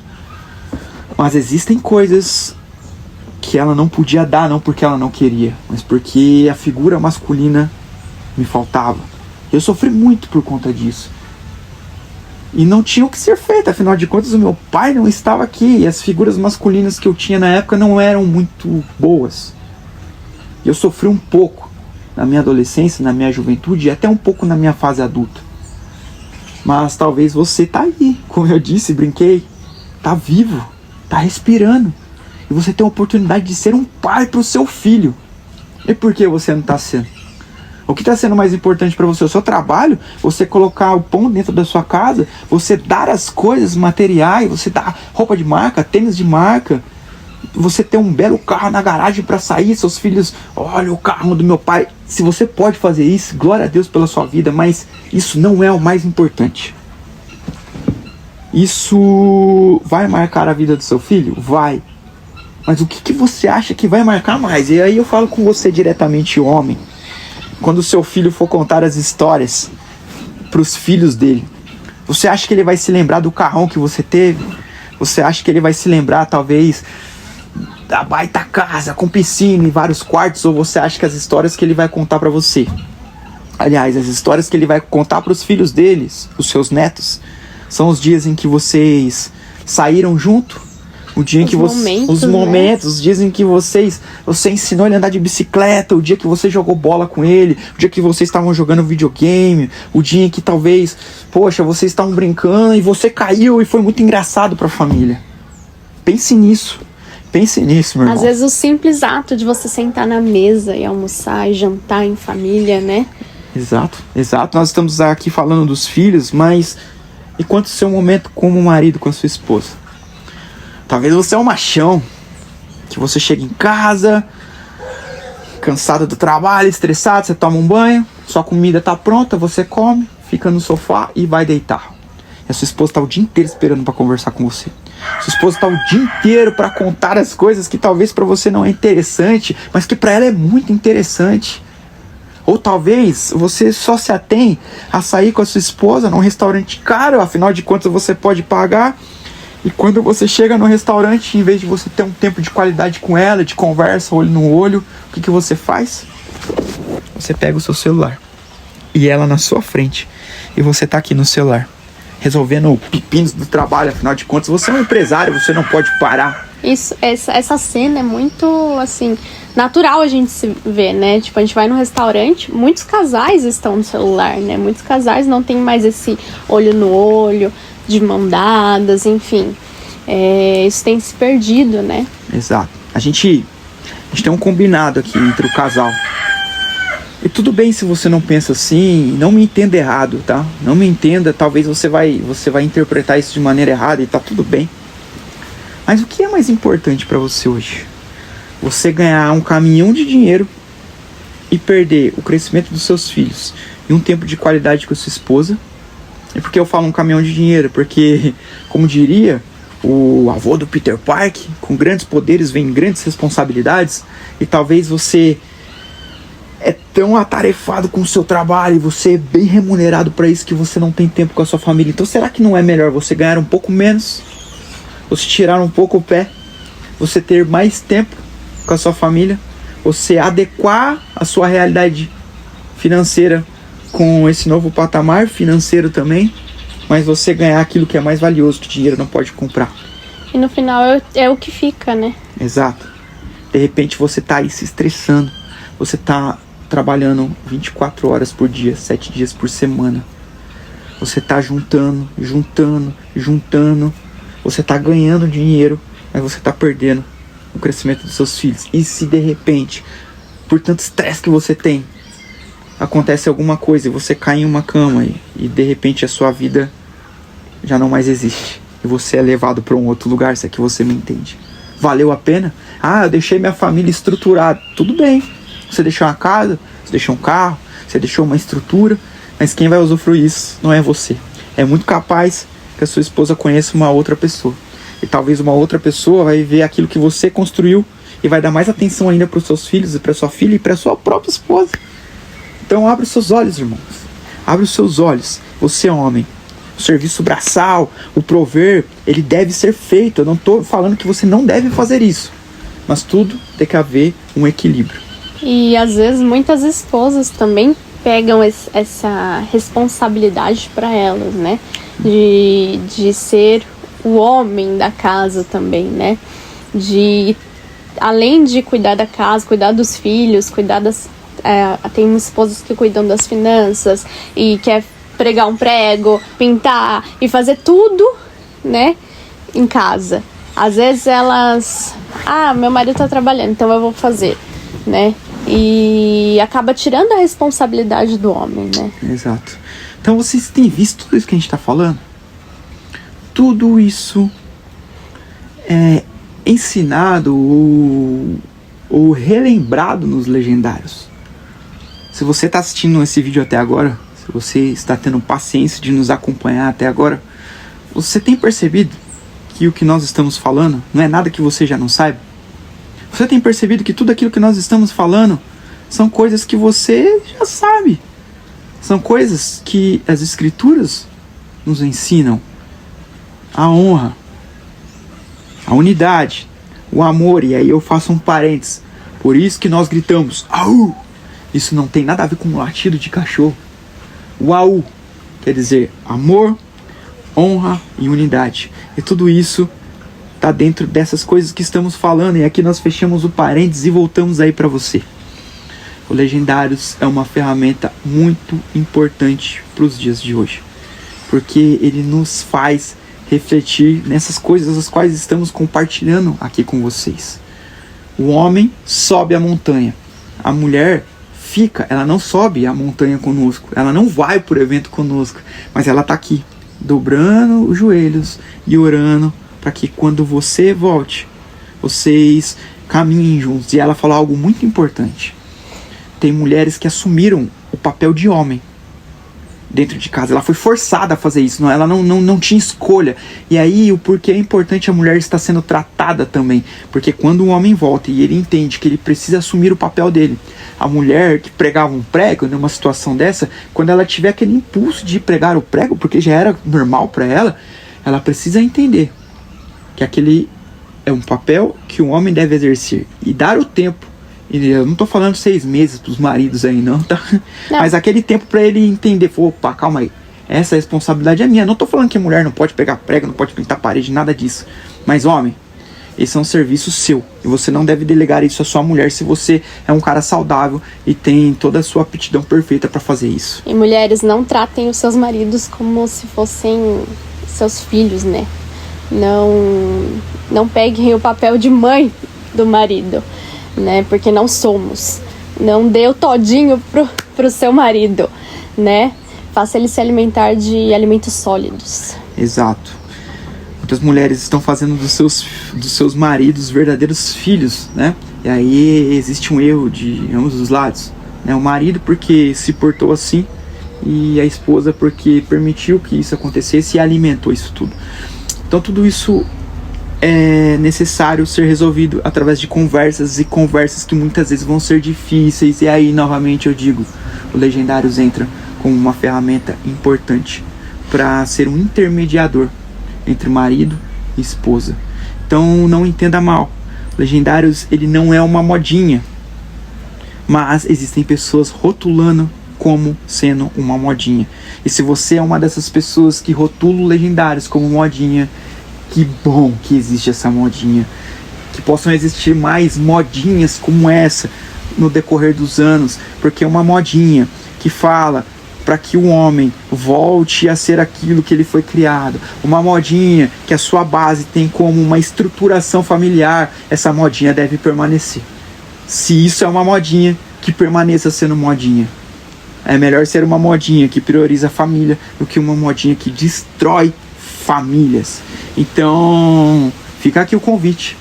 Mas existem coisas que ela não podia dar, não porque ela não queria, mas porque a figura masculina me faltava. Eu sofri muito por conta disso. E não tinha o que ser feito, afinal de contas o meu pai não estava aqui. E as figuras masculinas que eu tinha na época não eram muito boas. E eu sofri um pouco na minha adolescência, na minha juventude e até um pouco na minha fase adulta. Mas talvez você tá aí, como eu disse, brinquei, tá vivo, tá respirando. E você tem a oportunidade de ser um pai pro seu filho. E por que você não tá sendo? O que está sendo mais importante para você? O seu trabalho? Você colocar o pão dentro da sua casa? Você dar as coisas materiais? Você dar roupa de marca, tênis de marca? Você ter um belo carro na garagem para sair? Seus filhos, olha o carro do meu pai. Se você pode fazer isso, glória a Deus pela sua vida, mas isso não é o mais importante. Isso vai marcar a vida do seu filho? Vai. Mas o que você acha que vai marcar mais? E aí eu falo com você diretamente, homem. Quando o seu filho for contar as histórias para os filhos dele, você acha que ele vai se lembrar do carrão que você teve? Você acha que ele vai se lembrar, talvez, da baita casa com piscina e vários quartos? Ou você acha que as histórias que ele vai contar para você, aliás, as histórias que ele vai contar para os filhos deles, os seus netos, são os dias em que vocês saíram junto? O dia em que os dias em que você ensinou ele a andar de bicicleta, o dia que você jogou bola com ele, o dia que vocês estavam jogando videogame, o dia em que talvez, poxa, vocês estavam brincando e você caiu e foi muito engraçado para a família. Pense nisso, meu irmão. Às vezes o simples ato de você sentar na mesa e almoçar e jantar em família, né? Exato. Nós estamos aqui falando dos filhos, mas e quanto o seu momento como marido com a sua esposa? Talvez você é um machão, que você chega em casa, cansado do trabalho, estressado, você toma um banho, sua comida tá pronta, você come, fica no sofá e vai deitar. E a sua esposa tá o dia inteiro esperando para conversar com você. Sua esposa tá o dia inteiro para contar as coisas que talvez para você não é interessante, mas que para ela é muito interessante. Ou talvez você só se atém a sair com a sua esposa num restaurante caro, afinal de contas você pode pagar. E quando você chega no restaurante, em vez de você ter um tempo de qualidade com ela, de conversa, olho no olho, o que você faz? Você pega o seu celular e ela na sua frente. E você tá aqui no celular, resolvendo pepinos do trabalho. Afinal de contas, você é um empresário, você não pode parar. Essa cena é muito, assim, natural a gente se ver, né? Tipo, a gente vai no restaurante, muitos casais estão no celular, né? Muitos casais não tem mais esse olho no olho, de mão dadas, enfim. Isso tem se perdido, né? Exato. A gente tem um combinado aqui entre o casal. E tudo bem se você não pensa assim, não me entenda errado, tá? Não me entenda, talvez você vai interpretar isso de maneira errada e tá tudo bem. Mas o que é mais importante para você hoje? Você ganhar um caminhão de dinheiro e perder o crescimento dos seus filhos e um tempo de qualidade com a sua esposa? E por que eu falo um caminhão de dinheiro? Porque, como diria o avô do Peter Parker, com grandes poderes vem grandes responsabilidades. E talvez você é tão atarefado com o seu trabalho e você é bem remunerado para isso que você não tem tempo com a sua família. Então será que não é melhor você ganhar um pouco menos? Você tirar um pouco o pé? Você ter mais tempo com a sua família? Você adequar a sua realidade financeira com esse novo patamar financeiro também, mas você ganhar aquilo que é mais valioso, que dinheiro não pode comprar. E no final é o que fica, né? Exato. De repente você tá aí se estressando, você tá trabalhando 24 horas por dia, 7 dias por semana. Você tá juntando, você tá ganhando dinheiro, mas você tá perdendo o crescimento dos seus filhos. E se de repente, por tanto estresse que você tem, acontece alguma coisa e você cai em uma cama e de repente a sua vida já não mais existe e você é levado para um outro lugar, se é que você me entende. Valeu a pena? Eu deixei minha família estruturada. Tudo bem, você deixou uma casa, você deixou um carro, você deixou uma estrutura, mas quem vai usufruir isso não é você. É muito capaz que a sua esposa conheça uma outra pessoa e talvez uma outra pessoa vai ver aquilo que você construiu e vai dar mais atenção ainda para os seus filhos e para sua filha e para sua própria esposa. Então abre os seus olhos, irmãos. Abre os seus olhos. Você é homem. O serviço braçal, o prover, ele deve ser feito. Eu não estou falando que você não deve fazer isso. Mas tudo tem que haver um equilíbrio. E às vezes muitas esposas também pegam essa responsabilidade para elas, né? De ser o homem da casa também, né? Além de cuidar da casa, cuidar dos filhos, tem esposas que cuidam das finanças e quer pregar um prego, pintar e fazer tudo, né, em casa. Às vezes elas, meu marido tá trabalhando, então eu vou fazer, né? E acaba tirando a responsabilidade do homem, né? Exato. Então vocês têm visto tudo isso que a gente tá falando? Tudo isso é ensinado ou relembrado nos legendários. Se você está assistindo esse vídeo até agora, se você está tendo paciência de nos acompanhar até agora, você tem percebido que o que nós estamos falando não é nada que você já não saiba? Você tem percebido que tudo aquilo que nós estamos falando são coisas que você já sabe? São coisas que as Escrituras nos ensinam. A honra, a unidade, o amor. E aí eu faço um parênteses. Por isso que nós gritamos au! Isso não tem nada a ver com um latido de cachorro. O au quer dizer amor, honra e unidade. E tudo isso está dentro dessas coisas que estamos falando. E aqui nós fechamos o parênteses e voltamos aí para você. O Legendários é uma ferramenta muito importante para os dias de hoje. Porque ele nos faz refletir nessas coisas as quais estamos compartilhando aqui com vocês. O homem sobe a montanha. A mulher fica, ela não sobe a montanha conosco. Ela não vai por evento conosco. Mas ela está aqui, dobrando os joelhos e orando para que quando você volte, vocês caminhem juntos. E ela falou algo muito importante. Tem mulheres que assumiram o papel de homem dentro de casa. Ela foi forçada a fazer isso. Ela não tinha escolha. E aí o porquê é importante a mulher estar sendo tratada também. Porque quando o homem volta e ele entende que ele precisa assumir o papel dele. A mulher que pregava um prego numa situação dessa, quando ela tiver aquele impulso de pregar o prego, porque já era normal para ela, ela precisa entender que aquele é um papel que o homem deve exercer. E dar o tempo. E eu não tô falando 6 meses pros maridos aí não, tá? Não. Mas aquele tempo pra ele entender, opa, calma aí, essa responsabilidade é minha. Não tô falando que a mulher não pode pegar prego, não pode pintar parede, nada disso. Mas homem, esse é um serviço seu. E você não deve delegar isso à sua mulher se você é um cara saudável e tem toda a sua aptidão perfeita pra fazer isso. E mulheres, não tratem os seus maridos como se fossem seus filhos, né? Não peguem o papel de mãe do marido, né? Porque não somos. Não dê o todinho pro seu marido, né? Faça ele se alimentar de alimentos sólidos. Exato. Muitas mulheres estão fazendo dos seus maridos verdadeiros filhos, né? E aí existe um erro de ambos os lados, né? O marido porque se portou assim e a esposa porque permitiu que isso acontecesse e alimentou isso tudo. Então tudo isso é necessário ser resolvido através de conversas e conversas que muitas vezes vão ser difíceis. E aí novamente eu digo, o Legendários entra como uma ferramenta importante para ser um intermediador entre marido e esposa. Então não entenda mal, Legendários ele não é uma modinha, mas existem pessoas rotulando como sendo uma modinha. E se você é uma dessas pessoas que rotulam Legendários como modinha, que bom que existe essa modinha. Que possam existir mais modinhas como essa no decorrer dos anos. Porque uma modinha que fala para que o homem volte a ser aquilo que ele foi criado. Uma modinha que a sua base tem como uma estruturação familiar. Essa modinha deve permanecer. Se isso é uma modinha, que permaneça sendo modinha. É melhor ser uma modinha que prioriza a família do que uma modinha que destrói famílias. Então, fica aqui o convite.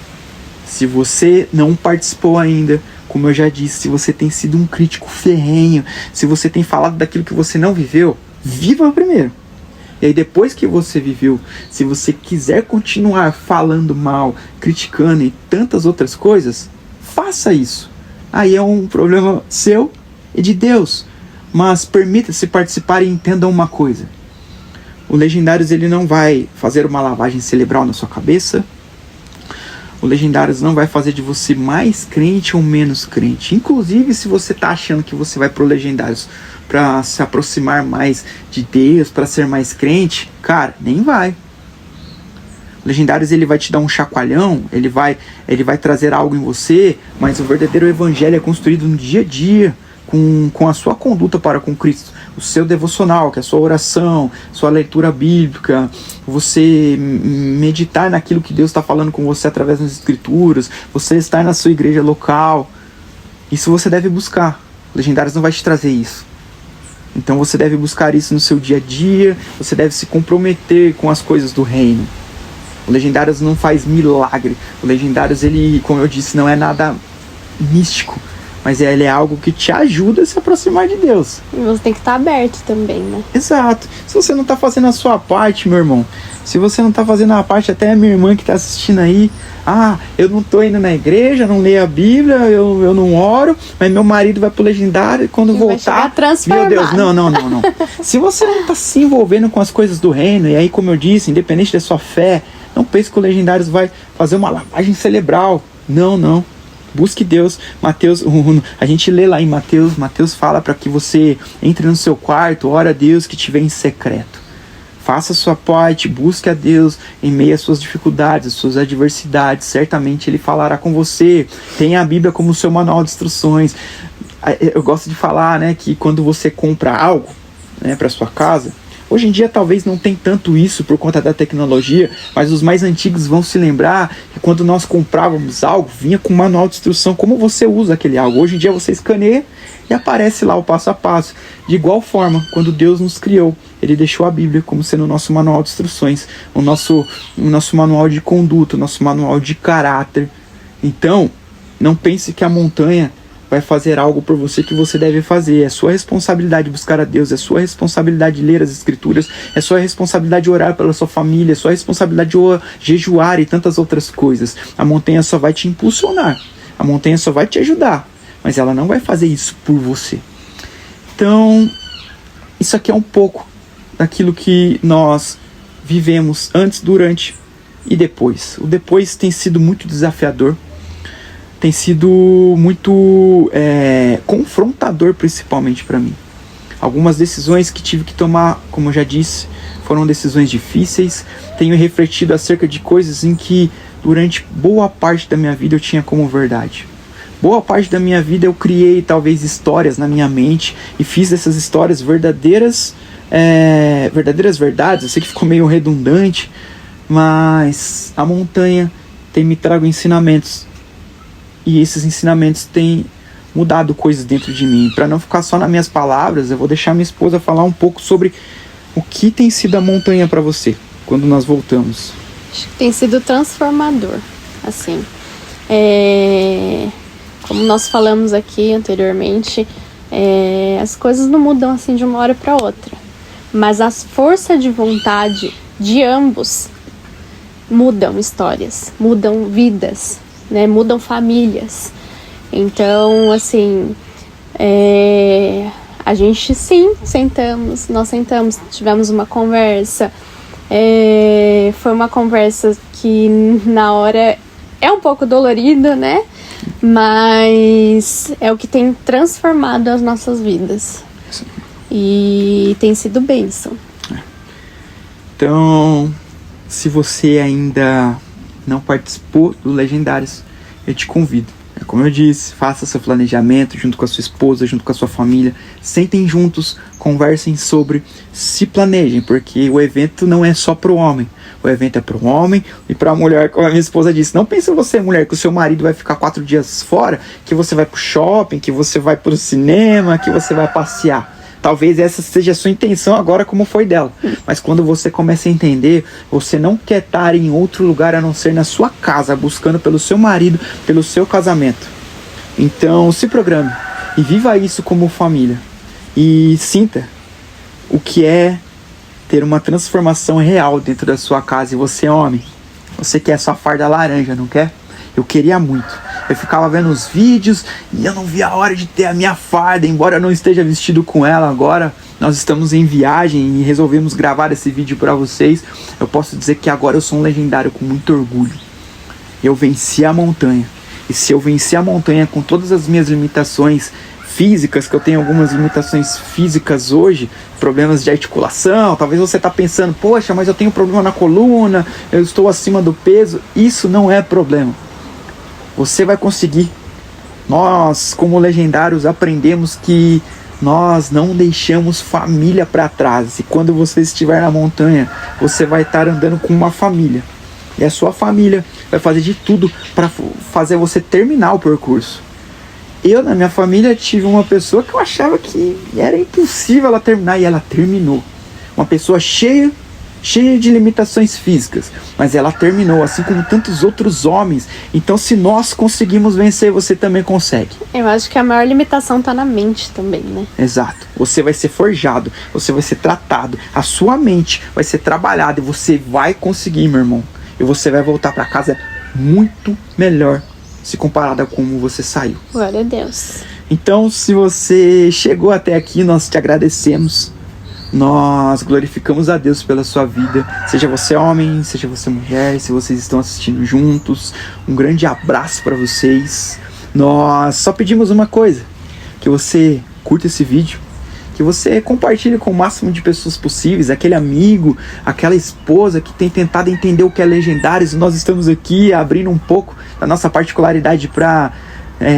Se você não participou ainda, como eu já disse, se você tem sido um crítico ferrenho, se você tem falado daquilo que você não viveu, viva primeiro. E aí depois que você viveu, se você quiser continuar falando mal, criticando e tantas outras coisas, faça isso. Aí é um problema seu e de Deus. Mas permita-se participar e entenda uma coisa. O Legendários ele não vai fazer uma lavagem cerebral na sua cabeça. O Legendários não vai fazer de você mais crente ou menos crente. Inclusive, se você está achando que você vai pro Legendários para se aproximar mais de Deus, para ser mais crente, cara, nem vai. Legendários, ele vai te dar um chacoalhão, ele vai trazer algo em você, mas o verdadeiro evangelho é construído no dia a dia, com a sua conduta para com Cristo, o seu devocional, que é a sua oração, sua leitura bíblica, você meditar naquilo que Deus está falando com você através das escrituras, você estar na sua igreja local. Isso você deve buscar. Legendários não vai te trazer isso. Então você deve buscar isso no seu dia a dia, você deve se comprometer com as coisas do reino. O Legendários não faz milagre. O Legendários, ele, como eu disse, não é nada místico, mas ele é algo que te ajuda a se aproximar de Deus. E você tem que estar aberto também, né? Exato. Se você não está fazendo a sua parte, meu irmão, se você não está fazendo a parte, até a minha irmã que está assistindo aí, eu não estou indo na igreja, não leio a Bíblia, eu não oro, mas meu marido vai pro Legendário e quando voltar, meu Deus, não. Se você não está se envolvendo com as coisas do reino, e aí, como eu disse, independente da sua fé, não pense que o Legendários vai fazer uma lavagem cerebral. Não. Busque Deus. Mateus, a gente lê lá em Mateus fala para que você entre no seu quarto, ore a Deus que te vê em secreto. Faça a sua parte, busque a Deus em meio às suas dificuldades, às suas adversidades. Certamente Ele falará com você. Tenha a Bíblia como seu manual de instruções. Eu gosto de falar, né, que quando você compra algo, né, para sua casa, hoje em dia talvez não tem tanto isso por conta da tecnologia, mas os mais antigos vão se lembrar que quando nós comprávamos algo, vinha com um manual de instrução como você usa aquele algo. Hoje em dia você escaneia e aparece lá o passo a passo. De igual forma, quando Deus nos criou, Ele deixou a Bíblia como sendo o nosso manual de instruções, o nosso manual de conduta, o nosso manual de caráter. Então, não pense que a montanha vai fazer algo por você que você deve fazer. É sua responsabilidade buscar a Deus, é sua responsabilidade ler as escrituras, é sua responsabilidade orar pela sua família, é sua responsabilidade jejuar e tantas outras coisas. A montanha só vai te impulsionar, a montanha só vai te ajudar, mas ela não vai fazer isso por você. Então, isso aqui é um pouco daquilo que nós vivemos antes, durante e depois. O depois tem sido muito desafiador, tem sido muito confrontador, principalmente para mim. Algumas decisões que tive que tomar, como eu já disse, foram decisões difíceis. Tenho refletido acerca de coisas em que durante boa parte da minha vida eu tinha como verdade. Boa parte da minha vida eu criei talvez histórias na minha mente e fiz dessas histórias verdadeiras verdades. Eu sei que ficou meio redundante, mas a montanha tem me trago ensinamentos. E esses ensinamentos têm mudado coisas dentro de mim. Para não ficar só nas minhas palavras, eu vou deixar minha esposa falar um pouco sobre o que tem sido a montanha para você, quando nós voltamos. Acho que tem sido transformador, assim. Como nós falamos aqui anteriormente, as coisas não mudam assim de uma hora para outra. Mas as forças de vontade de ambos mudam histórias, mudam vidas, né? Mudam famílias. Então, assim, a gente nós sentamos, tivemos uma conversa. Foi uma conversa que na hora é um pouco dolorida, né? Mas é o que tem transformado as nossas vidas. Sim. E tem sido bênção. Então, se você ainda não participou do Legendários, eu te convido. Como eu disse, faça seu planejamento junto com a sua esposa, junto com a sua família. Sentem juntos, conversem sobre, se planejem, porque o evento não é só para o homem. O evento é para o homem e para a mulher, como a minha esposa disse. Não pense você, mulher, que o seu marido vai ficar 4 dias fora, que você vai para o shopping, que você vai para o cinema, que você vai passear. Talvez essa seja a sua intenção agora, como foi dela. Mas quando você começa a entender, você não quer estar em outro lugar a não ser na sua casa, buscando pelo seu marido, pelo seu casamento. Então, se programe e viva isso como família. E sinta o que é ter uma transformação real dentro da sua casa. E você, homem, você quer sua farda laranja, não quer? Eu queria muito. Eu ficava vendo os vídeos e eu não via a hora de ter a minha farda, embora eu não esteja vestido com ela agora. Nós estamos em viagem e resolvemos gravar esse vídeo para vocês. Eu posso dizer que agora eu sou um legendário com muito orgulho. Eu venci a montanha. E se eu venci a montanha com todas as minhas limitações físicas, que eu tenho algumas limitações físicas hoje, problemas de articulação. Talvez você está pensando, poxa, mas eu tenho problema na coluna, eu estou acima do peso. Isso não é problema. Você vai conseguir. Nós, como legendários, aprendemos que nós não deixamos família para trás. E quando você estiver na montanha, você vai estar andando com uma família. E a sua família vai fazer de tudo para fazer você terminar o percurso. Eu, na minha família, tive uma pessoa que eu achava que era impossível ela terminar, e ela terminou. Uma pessoa cheia de limitações físicas, mas ela terminou, assim como tantos outros homens. Então, se nós conseguimos vencer, você também consegue. Eu acho que a maior limitação tá na mente também, né? Exato. Você vai ser forjado, você vai ser tratado, a sua mente vai ser trabalhada e você vai conseguir, meu irmão. E você vai voltar para casa muito melhor se comparado a como você saiu. Glória a Deus. Então, se você chegou até aqui, nós te agradecemos. Nós glorificamos a Deus pela sua vida. Seja você homem, seja você mulher, se vocês estão assistindo juntos, um grande abraço para vocês. Nós só pedimos uma coisa: que você curta esse vídeo, que você compartilhe com o máximo de pessoas possíveis, aquele amigo, aquela esposa que tem tentado entender o que é Legendários. Nós estamos aqui abrindo um pouco da nossa particularidade para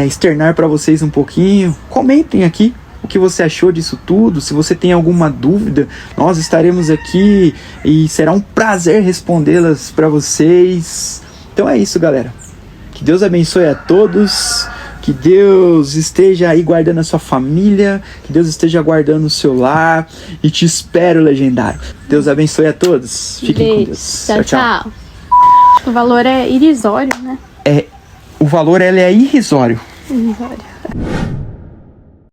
externar para vocês um pouquinho. Comentem aqui o que você achou disso tudo. Se você tem alguma dúvida, nós estaremos aqui e será um prazer respondê-las para vocês. Então é isso, galera. Que Deus abençoe a todos. Que Deus esteja aí guardando a sua família, que Deus esteja guardando o seu lar, e te espero, legendário. Deus abençoe a todos. Fiquem com Deus. Tchau, tchau. O valor é irrisório, né? O valor é irrisório. Irrisório.